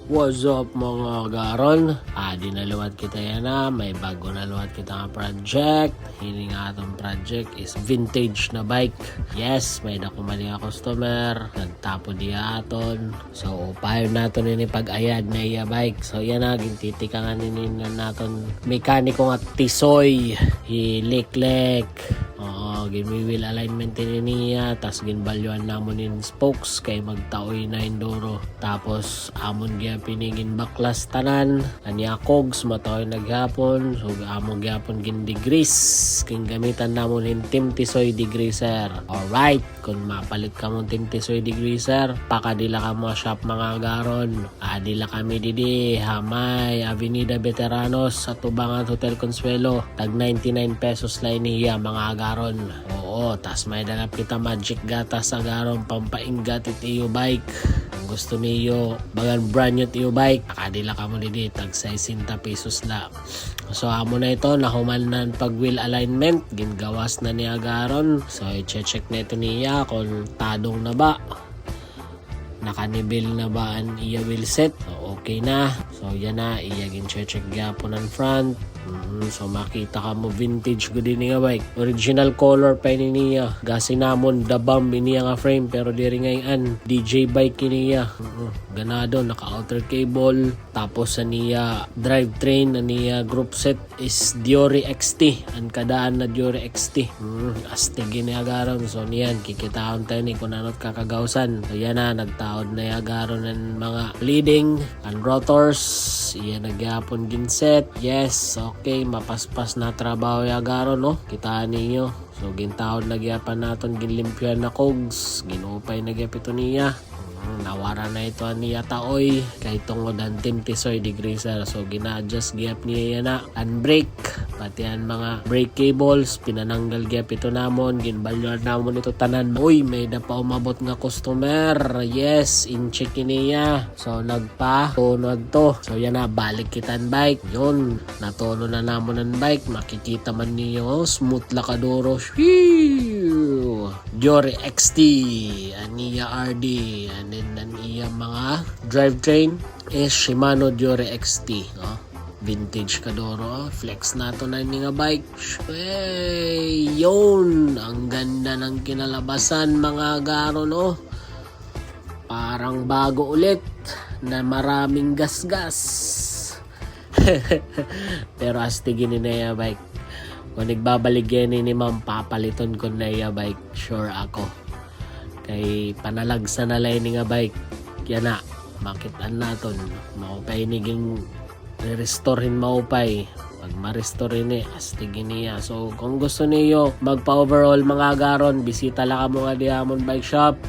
What's up mga garon? Dinaluwat kita yan may bago naluwat kita nga project. Hini nga atong project is vintage na bike. Yes, may nakumali nga customer. Nagtapo diya aton. So, upayon naton ini pag-ayad na iya bike. So, yan na, gintitikangan nini naton mekaniko nga tisoy. Hilik-lik. Ginwiwil alignment niya, tas ginbalyuan namon in spokes kay magtaoy na indoro. Tapos amon gya pinigin baklas tanan anya cogs mataoy naghapon. So amon gyapon gin degrees king gamitan namon in Team Tisoy degreaser. Alright, kung mapalit ka mong Team Tisoy degreaser, pakadila ka mo shop mga garon. Adila kami didi Hamay Avenida Veteranos sa Tubangan Hotel Consuelo. Tag 99 pesos lang niya mga garon. Oo, tas may danap kita magic gatas sa garon pampaingat it iyo bike. Ang gusto niyo bagan brand new iyo bike, akadila ka mo didi tag 60 pesos la. So amo na ito nahumanan pag wheel alignment gingawas na niya garon. So i-check na ito niya kung tadong na ba, nakanibil na ba ang iya wheel set. So okay na. So yan na, iya gin-check gyapon ang front. So makita ka mo vintage good din nga bike. Original color pa niya. Gasi namon dabam iniya nga frame pero diri ngayon DJ bike niya. Ganado naka outer cable. Tapos sa niya drivetrain niya group set is Diori XT. Ang kadaan na Diori XT. Astig niya garon. So niyan kikitaon tayo ni kung anot kakagawsan. So yan na nagtaod na garon ng mga leading and rotors. Iyan nagyapon ginset. Yes, okay, mapaspas na trabaho garon no. Kitaan ninyo. So gintaod nagyapan naton ginlimpyan na cogs, ginupay nagyapito niya. Nawara na ito niya taoy kay tungod ang Team Tisoy degreaser. So gina-adjust gyap niya yan na and brake pati ang mga brake cables pinananggal gyap ito namon, ginbalyar namon ito tanan. Uy, may na pa umabot nga customer. Yes, in-check niya. So nagpa-tunod to. So yan na, balik kitan bike. Yun, natulo na namon ang bike. Makikita man niyo smooth lakadoro. Diori XT Aniya RD and then iya mga drivetrain is Shimano Diori XT vintage kadoro. Flex nato na nga bike. Hey, yun ang ganda ng kinalabasan mga garon parang bago ulit na maraming gasgas. Pero astigin ni na bike. Kung nagbabaligyan ni ma'am, papaliton ko na iya bike. Sure ako. Kay panalagsa na lang nga bike. Kaya na, makitaan naton. Maupay niging re-restorehin maupay. Pag ma-restore ni, astigin niya. So, kung gusto niyo magpa-overall mga garon, bisita lang mo nga dihamon bike shop.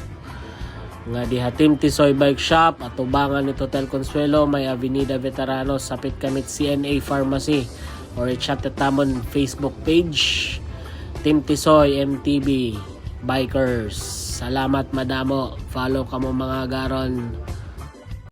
Nga diha Team Tisoy Bike Shop at Tubangan ni Hotel Consuelo, may Avenida Veteranos, sapit kamit CNA Pharmacy. Or i-chat tamon Facebook page Team Tisoy MTB Bikers. Salamat madamo. Follow kamo mga garon.